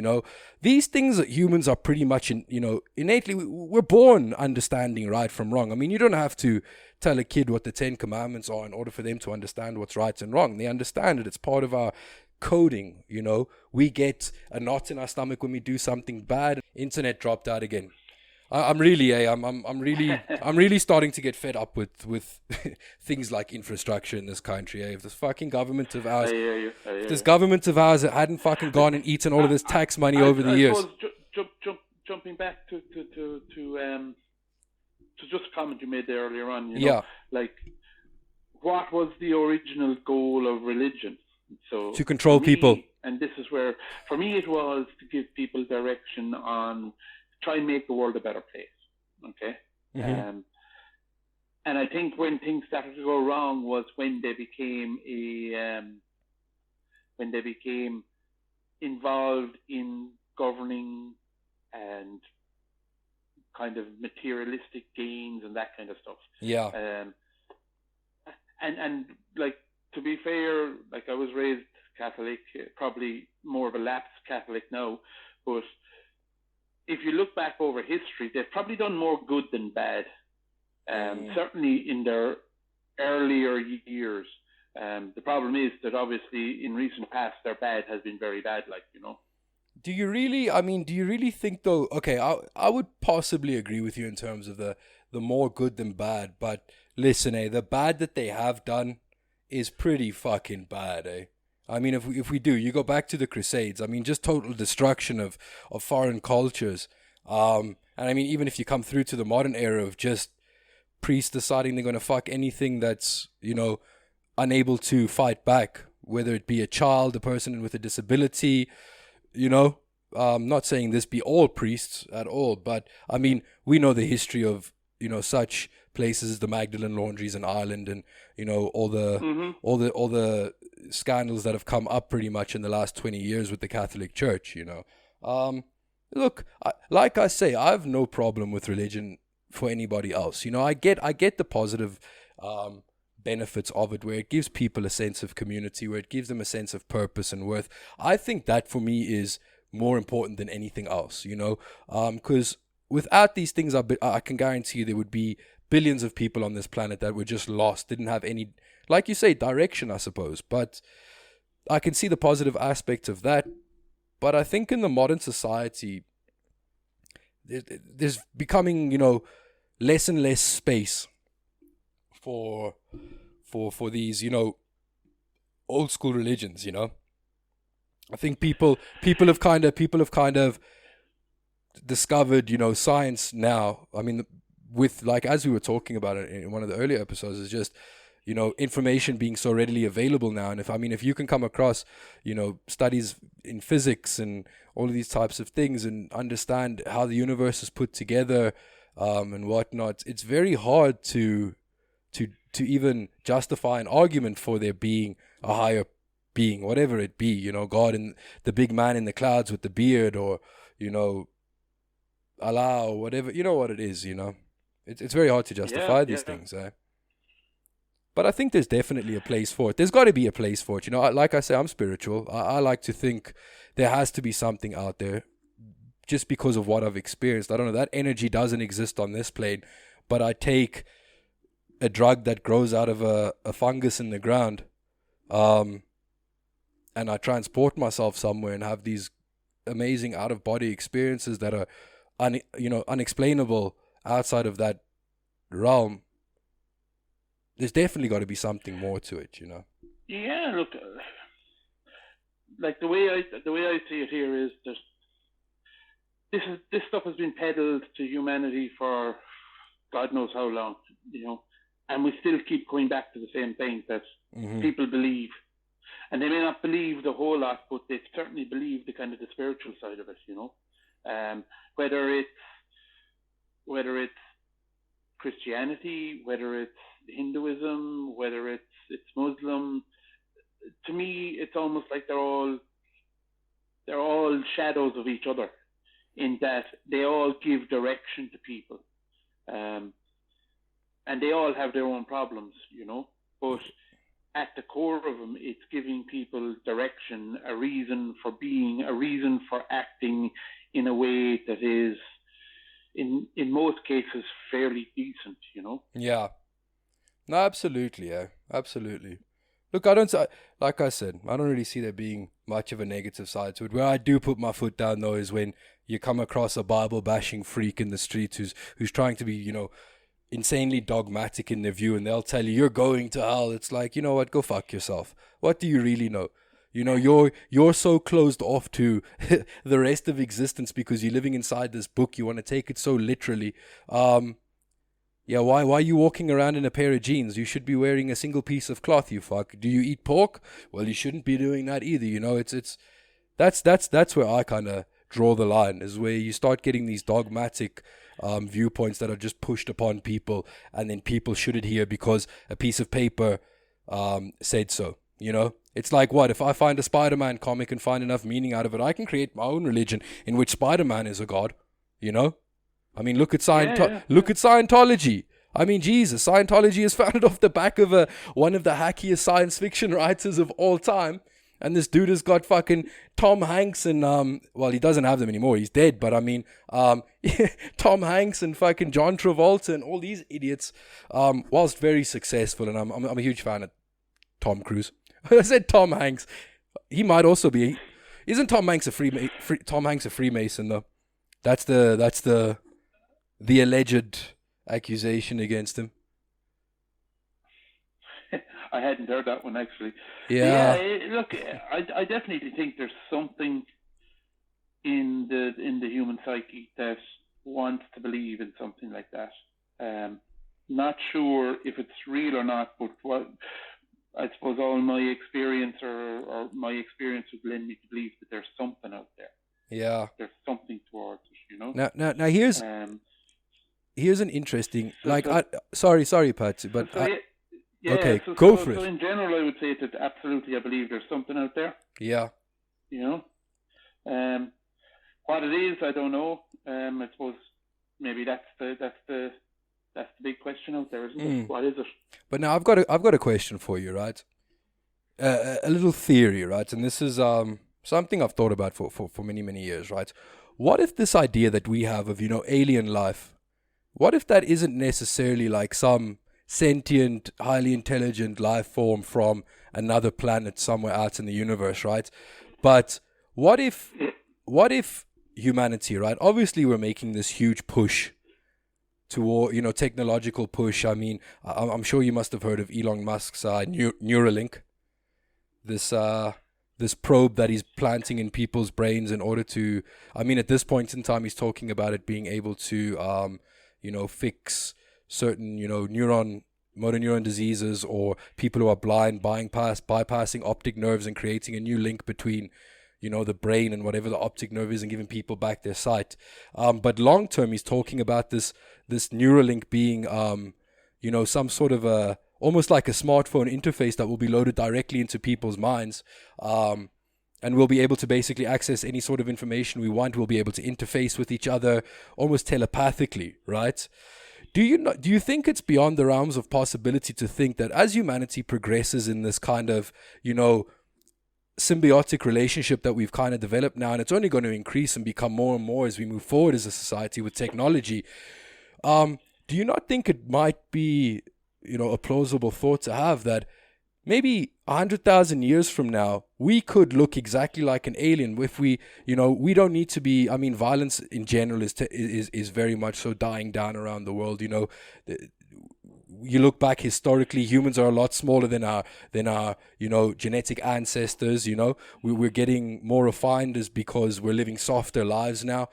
These things that humans are pretty much, innately, we're born understanding right from wrong. I mean, you don't have to tell a kid what the Ten Commandments are in order for them to understand what's right and wrong. They understand it. It's part of our coding, we get a knot in our stomach when we do something bad. Internet dropped out again. I'm really starting to get fed up with things like infrastructure in this country. If this fucking government of ours, this government of ours hadn't fucking gone and eaten all of this tax money over the years. Jumping back to just a comment you made there earlier on, like what was the original goal of religion? So to control people. And this is where, for me, it was to give people direction on try and make the world a better place. Okay. Mm-hmm. And I think when things started to go wrong was when they became involved in governing and kind of materialistic gains and that kind of stuff. Yeah. And like, to be fair, like I was raised Catholic, probably more of a lapsed Catholic now, but if you look back over history, they've probably done more good than bad. Certainly in their earlier years. The problem is that obviously in recent past, their bad has been very bad, Do you really think though, okay, I would possibly agree with you in terms of the more good than bad, but listen, the bad that they have done is pretty fucking bad, I mean, if we do, you go back to the Crusades, I mean, just total destruction of foreign cultures. And I mean, even if you come through to the modern era of just priests deciding they're going to fuck anything that's, unable to fight back, whether it be a child, a person with a disability, not saying this be all priests at all, but I mean, we know the history of, such places as the Magdalene laundries in Ireland and, all the scandals that have come up pretty much in the last 20 years with the Catholic Church, Look, like I say, I have no problem with religion for anybody else. I get the positive benefits of it, where it gives people a sense of community, where it gives them a sense of purpose and worth. I think that for me is more important than anything else, because without these things, I can guarantee you there would be billions of people on this planet that were just lost, didn't have any, like you say, direction, I suppose. But I can see the positive aspects of that. But I think in the modern society, there's becoming, less and less space for these, old school religions. I think people have kind of discovered, science now. I mean, with, like, as we were talking about it in one of the earlier episodes, is just, information being so readily available now. And if you can come across, studies in physics and all of these types of things and understand how the universe is put together, and whatnot, it's very hard to even justify an argument for there being a higher being, whatever it be, God and the big man in the clouds with the beard, or, Allah, or whatever, what it is, It's very hard to justify these things, But I think there's definitely a place for it. There's got to be a place for it. Like I say, I'm spiritual. I like to think there has to be something out there just because of what I've experienced. I don't know, that energy doesn't exist on this plane, but I take a drug that grows out of a fungus in the ground, and I transport myself somewhere and have these amazing out-of-body experiences that are unexplainable outside of that realm. There's definitely got to be something more to it, Yeah, look, like the way I see it here is that this stuff has been peddled to humanity for God knows how long, and we still keep going back to the same thing that people believe, and they may not believe the whole lot, but they certainly believe the kind of the spiritual side of it, whether it's Christianity, whether it's Hinduism, whether it's Muslim. To me, it's almost like they're all shadows of each other, in that they all give direction to people, and they all have their own problems, but at the core of them, it's giving people direction, a reason for being, a reason for acting in a way that is, in most cases, fairly decent, Yeah. No, absolutely, yeah. Absolutely. Look, like I said, I don't really see there being much of a negative side to it. Where I do put my foot down, though, is when you come across a Bible-bashing freak in the street who's trying to be, insanely dogmatic in their view, and they'll tell you, you're going to hell. It's like, you know what, go fuck yourself. What do you really know? You're so closed off to the rest of existence because you're living inside this book. You want to take it so literally. Yeah, why are you walking around in a pair of jeans? You should be wearing a single piece of cloth, you fuck. Do you eat pork? Well, you shouldn't be doing that either, that's where I kind of draw the line, is where you start getting these dogmatic viewpoints that are just pushed upon people, and then people should adhere because a piece of paper said so, It's like, what, if I find a Spider-Man comic and find enough meaning out of it, I can create my own religion in which Spider-Man is a god, I mean, look at look at Scientology. I mean, Jesus, Scientology is founded off the back of one of the hackiest science fiction writers of all time. And this dude has got fucking Tom Hanks and, well, he doesn't have them anymore. He's dead. But I mean, Tom Hanks and fucking John Travolta and all these idiots, whilst very successful. And I'm a huge fan of Tom Cruise. I said Tom Hanks. He might also be. Isn't Tom Hanks a Freemason though? That's the alleged accusation against him. I hadn't heard that one, actually. Yeah. Look, I definitely think there's something in the human psyche that wants to believe in something like that. Not sure if it's real or not, but what I suppose all my experience or my experience would lend me to believe that there's something out there. Yeah. There's something towards it, Now here's an interesting, sorry, Pat, but okay, go for it. So in general, I would say that absolutely, I believe there's something out there. Yeah. What it is, I don't know. I suppose maybe that's the big question out there, isn't it? What is it? But now I've got a question for you, right? A little theory, right? And this is something I've thought about for many, many years, right? What if this idea that we have of, alien life, what if that isn't necessarily like some sentient, highly intelligent life form from another planet somewhere out in the universe, right? But what if humanity, right? Obviously, we're making this huge push toward, technological push. I mean, I'm sure you must have heard of Elon Musk's Neuralink, this probe that he's planting in people's brains in order to, I mean, at this point in time, he's talking about it being able to, fix certain, motor neuron diseases, or people who are blind, bypassing optic nerves and creating a new link between, the brain and whatever the optic nerve is, and giving people back their sight. But long term, he's talking about this Neuralink being, some sort of almost like a smartphone interface that will be loaded directly into people's minds. And we'll be able to basically access any sort of information we want. We'll be able to interface with each other almost telepathically, right? Do you think it's beyond the realms of possibility to think that as humanity progresses in this kind of, symbiotic relationship that we've kind of developed now, and it's only going to increase and become more and more as we move forward as a society with technology. Do you not think it might be, a plausible thought to have that maybe 100,000 years from now, we could look exactly like an alien if we, we don't need to be, violence in general is very much so dying down around the world. You look back historically, humans are a lot smaller than our genetic ancestors. We're getting more refined is because we're living softer lives now.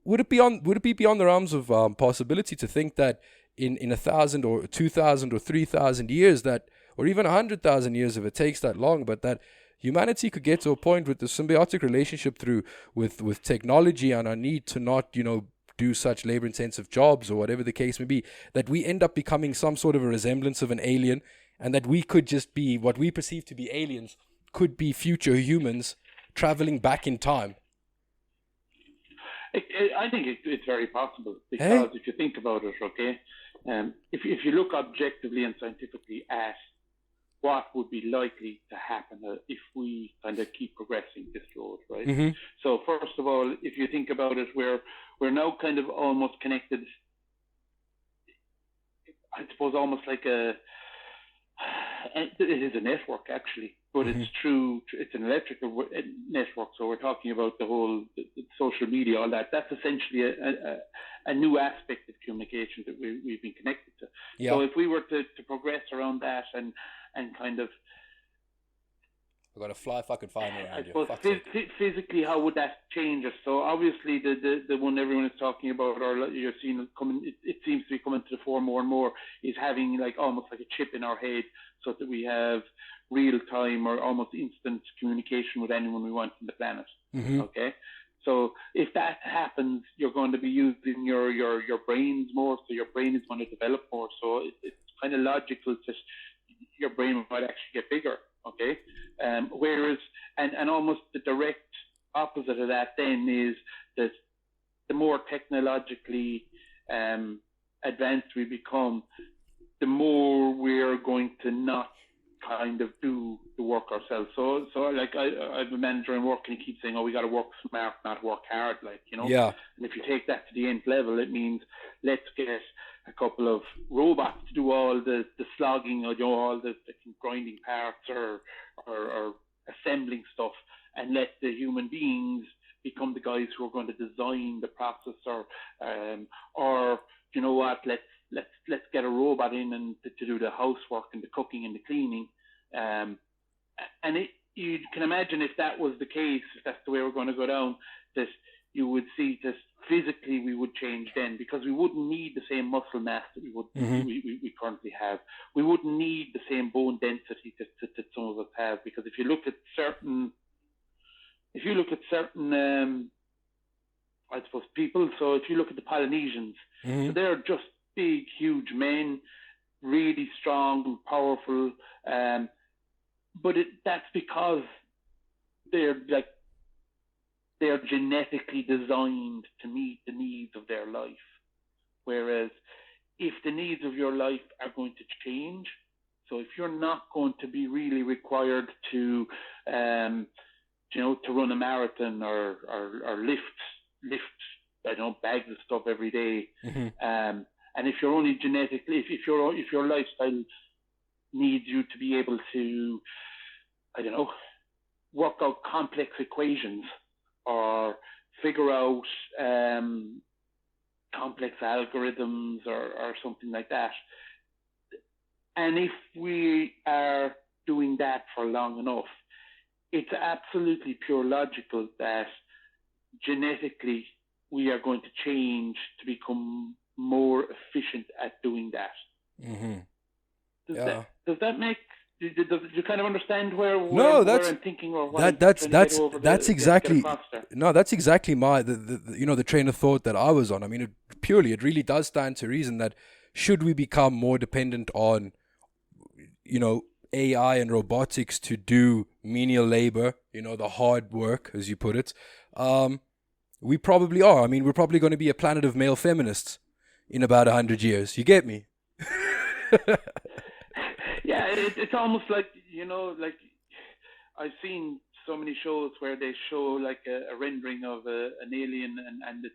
Would it be beyond the realms of possibility to think that in 1,000 or 2,000 or 3,000 years, that, or even 100,000 years if it takes that long, but that humanity could get to a point with the symbiotic relationship with technology and our need to not do such labor-intensive jobs or whatever the case may be, that we end up becoming some sort of a resemblance of an alien, and that we could just be what we perceive to be aliens, could be future humans traveling back in time. I think it's very possible, because if you think about it, okay, if you look objectively and scientifically at what would be likely to happen if we kind of keep progressing this road, right? Mm-hmm. So first of all, if you think about it, we're now kind of almost connected, I suppose, almost like it is a network actually, but Mm-hmm. it's an electrical network. So we're talking about the whole the social media, all that. That's essentially a new aspect of communication that we've been connected to. Yeah. So if we were to progress around that and kind of, I've got to fly if I could find around I suppose physically, how would that change us? So obviously the one everyone is talking about, or you're seeing coming, it seems to be coming to the fore more and more, is having like almost like a chip in our head, so that we have real time or almost instant communication with anyone we want on the planet. Mm-hmm. Okay. So if that happens, you're going to be using your brains more, so your brain is going to develop more. So it's kind of logical that your brain might actually get bigger. Okay. Whereas, and almost the direct opposite of that then is that the more technologically advanced we become, the more we're going to not kind of do the work ourselves. So like I have a manager in work, and he keeps saying, "Oh, we got to work smart, not work hard." Yeah. And if you take that to the nth level, it means let's get a couple of robots to do all the slogging, or all the grinding parts or assembling stuff, and let the human beings become the guys who are going to design the process, or you know what, let's get a robot in and to do the housework and the cooking and the cleaning, and you can imagine if that was the case, if that's the way we're going to go down, that you would see that physically we would change then, because we wouldn't need the same muscle mass that we currently have. We wouldn't need the same bone density that some of us have, because if you look at certain I suppose people, so if you look at the Polynesians, Mm-hmm. so they're just big, huge men, really strong, powerful, but that's because they're genetically designed to meet the needs of their life. Whereas if the needs of your life are going to change, so if you're not going to be really required to run a marathon or lift I don't know, bags of stuff every day, Mm-hmm. and if you're only genetically, if your lifestyle needs you to be able to, I don't know, work out complex equations or figure out complex algorithms or something like that, and if we are doing that for long enough, it's absolutely pure logical that genetically we are going to change to become more efficient at doing that. Mm-hmm. Does that make? Do you kind of understand where I'm thinking, or what that's exactly that's exactly my the train of thought that I was on. I mean, it really does stand to reason that should we become more dependent on AI and robotics to do menial labor, the hard work, as you put it, we probably are. I mean, we're probably going to be a planet of male feminists in about 100 years. You get me? Yeah, it's almost like, I've seen so many shows where they show like a rendering of an alien, and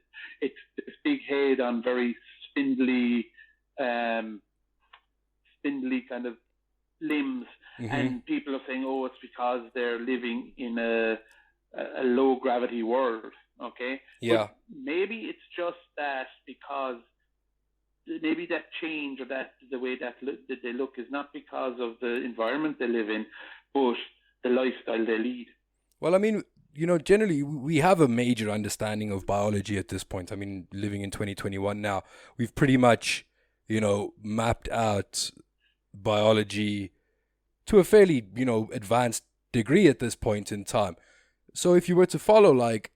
it's this big head on very spindly, um, spindly kind of limbs, Hmm. and people are saying, "Oh, it's because they're living in a low gravity world." Okay, but Yeah. maybe it's just that because maybe that change or that the way that they look is not because of the environment they live in, but the lifestyle they lead. Well, I mean, generally we have a major understanding of biology at this point. I mean, living in 2021 now, we've pretty much, mapped out biology to a fairly, advanced degree at this point in time. So if you were to follow, like,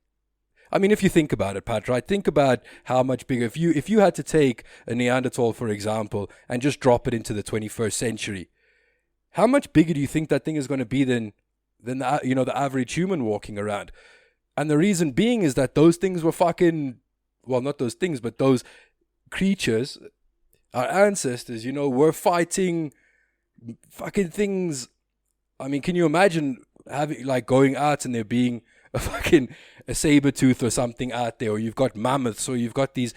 I mean, if you think about it, Pat, right? Think about how much bigger. If you had to take a Neanderthal, for example, and just drop it into the 21st century, how much bigger do you think that thing is going to be than the average human walking around? And the reason being is that those things were fucking, well, not those things, but those creatures, our ancestors, were fighting fucking things. I mean, can you imagine having, like, going out and there being a saber tooth or something out there, or you've got mammoths, or you've got these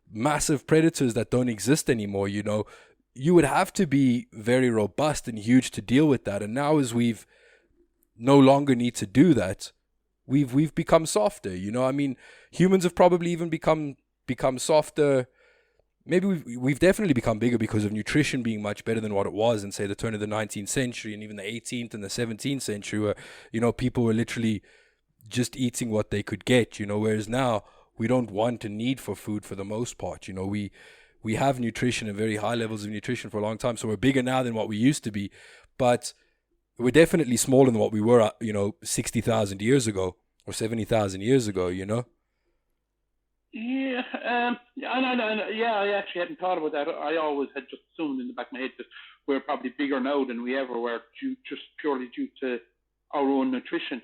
massive predators that don't exist anymore, you would have to be very robust and huge to deal with that. And now, as we've no longer need to do that, we've become softer. I mean, humans have probably even become softer. Maybe we've definitely become bigger because of nutrition being much better than what it was in, say, the turn of the 19th century and even the 18th and the 17th century, where people were literally just eating what they could get. Whereas now we don't want a need for food for the most part. We have nutrition and very high levels of nutrition for a long time, so we're bigger now than what we used to be, but we're definitely smaller than what we were, 60,000 years ago or 70,000 years ago. Yeah, yeah. I actually hadn't thought about that. I always had just assumed in the back of my head that we're probably bigger now than we ever were, just purely due to our own nutrition.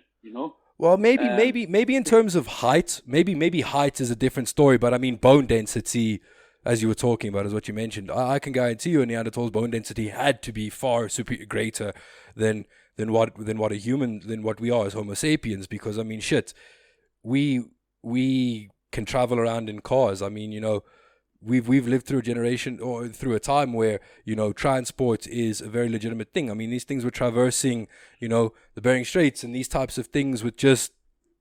Well, maybe, Um, maybe, maybe in terms of height, maybe height is a different story. But I mean, bone density, as you were talking about, is what you mentioned. I can guarantee you, a Neanderthal's bone density had to be far superior, greater than what we are as Homo sapiens. Because I mean, shit, we can travel around in cars. I mean, we've lived through a generation or through a time where transport is a very legitimate thing. I mean, these things were traversing the Bering Straits and these types of things with just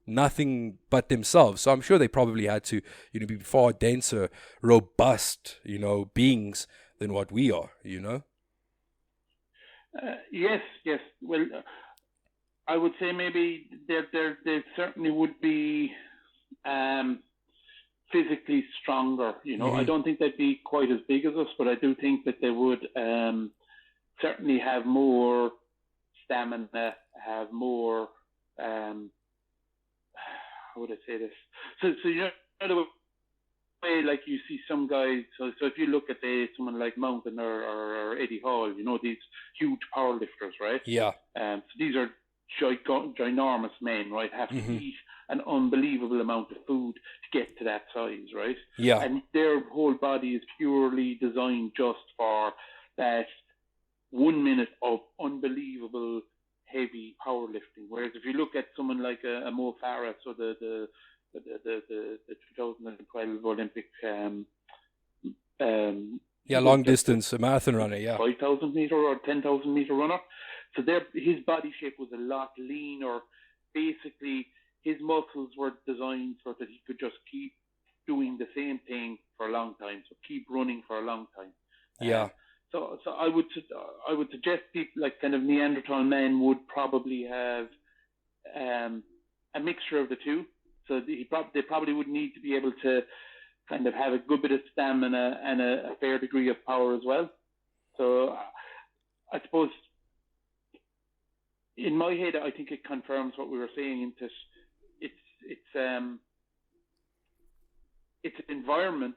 nothing but themselves. So I'm sure they probably had to be far denser, robust beings than what we are. yes, yes. Well, I would say maybe there certainly would be um, physically stronger. I Hmm. don't think they'd be quite as big as us, but I do think that they would certainly have more stamina, have more. Um, how would I say this? So the way like you see some guys. So if you look at someone like Mountain or Eddie Hall, these huge power lifters, right? Yeah. So these are ginormous men, right? Have to Hmm. eat an unbelievable amount of food to get to that size, right? Yeah. And their whole body is purely designed just for that 1 minute of unbelievable heavy powerlifting. Whereas if you look at someone like a Mo Farah, so the 2012 Olympic um, Yeah. was Long the distance, a marathon runner. Yeah. 5,000 meter or 10,000 meter runner. So his body shape was a lot leaner. Basically, his muscles were designed so that he could just keep doing the same thing for a long time. So keep running for a long time. Yeah. So I would suggest people like kind of Neanderthal men would probably have um, a mixture of the two. So they probably would need to be able to kind of have a good bit of stamina and a fair degree of power as well. So I suppose in my head, I think it confirms what we were saying. Into it's it's um its environment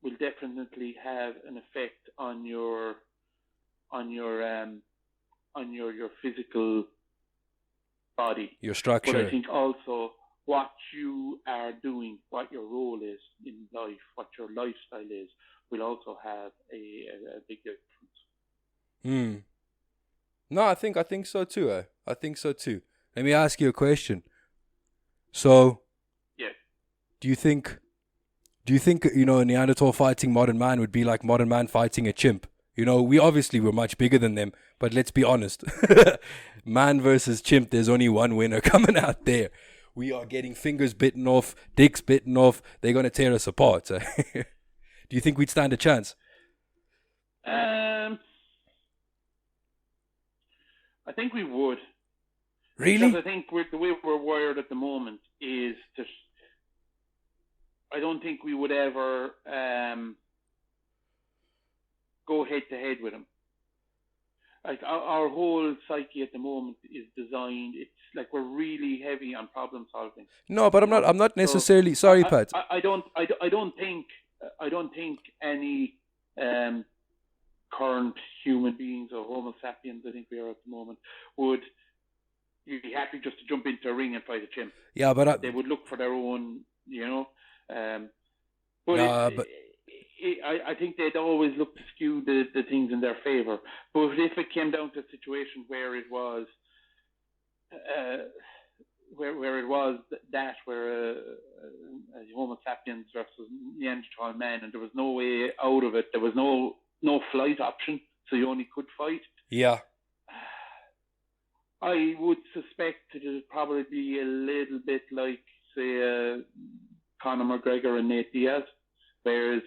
will definitely have an effect on your your physical body. Your But I structure. think also what you are doing, what your role is in life, what your lifestyle is, will also have a big difference. Hmm. No, I think so too. I think so too. Let me ask you a question. So, Yeah. do you think a Neanderthal fighting modern man would be like modern man fighting a chimp? We obviously were much bigger than them, but let's be honest. Man versus chimp, there's only one winner coming out there. We are getting fingers bitten off, dicks bitten off. They're going to tear us apart. So do you think we'd stand a chance? I think we would. Really? Because I think the way we're wired at the moment is that I don't think we would ever go head to head with them. Like our whole psyche at the moment is designed. It's like we're really heavy on problem solving. No, but I'm not necessarily. Sorry, Pat. I don't think any current human beings or Homo sapiens, I think we are at the moment, would be happy just to jump into a ring and fight a chimp. Yeah, but they would look for their own, I think they'd always look to skew the things in their favor. But if it came down to a situation where it was, where Homo sapiens versus Neanderthal man, and there was no way out of it, there was no flight option, so you only could fight. Yeah. I would suspect it would probably be a little bit like, say, Conor McGregor and Nate Diaz, whereas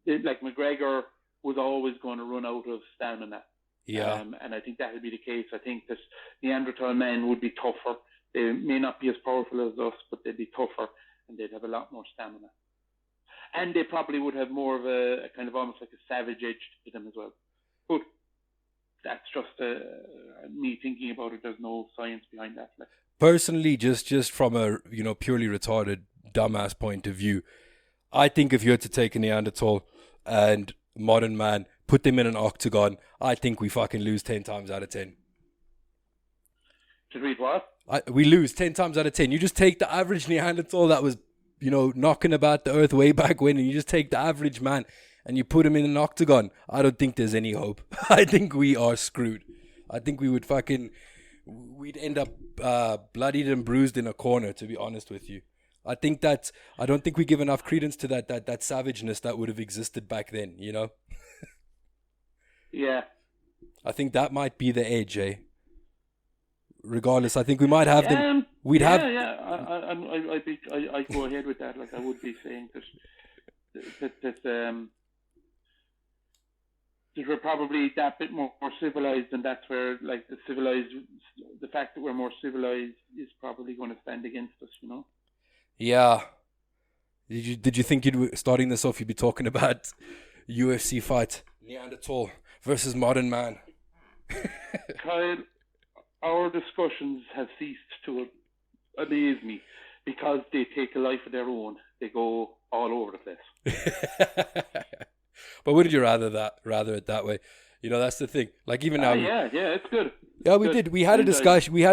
like McGregor was always going to run out of stamina. Yeah. And I think that would be the case. I think that Neanderthal men would be tougher. They may not be as powerful as us, but they'd be tougher and they'd have a lot more stamina. And they probably would have more of a kind of almost like a savage edge to them as well. But that's just me thinking about it. There's no science behind that. Personally, just from a purely retarded dumbass point of view, I think if you had to take a Neanderthal and modern man, put them in an octagon, I think we fucking lose 10 times out of 10. To read what? We lose 10 times out of 10. You just take the average Neanderthal that was, knocking about the earth way back when, and you just take the average man and you put him in an octagon. I don't think there's any hope. I think we are screwed. I think we'd end up bloodied and bruised in a corner, to be honest with you. I don't think we give enough credence to that savageness that would have existed back then, Yeah. I think that might be the edge, eh? Regardless, I think we might have them. I'd go ahead with that. Like I would be saying that we're probably that bit more civilized, and that's where like the fact that we're more civilized is probably going to stand against us, Yeah. Did you think starting this off you'd be talking about UFC fight Neanderthal versus modern man? Kyle, our discussions have ceased to amaze me because they take a life of their own. They go all over the place. But wouldn't you rather it that way? That's the thing. Like even now. Yeah, it's good. Yeah, we did. We had a discussion. We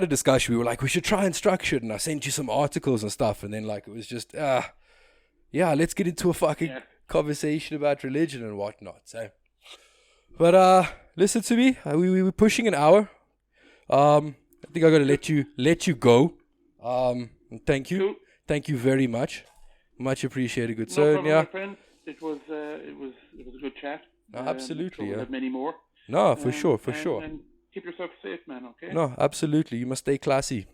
were like, we should try and structure it, and I sent you some articles and stuff, and then like it was just, let's get into a fucking conversation about religion and whatnot. So, but listen to me. We were pushing an hour. I think I gotta let you go. Thank you. Cool. Thank you very much. Much appreciated, good No sir. problem, my friend. It was a good chat. No, absolutely. We'll have many more. No, for sure. And keep yourself safe, man. Okay. No, absolutely. You must stay classy.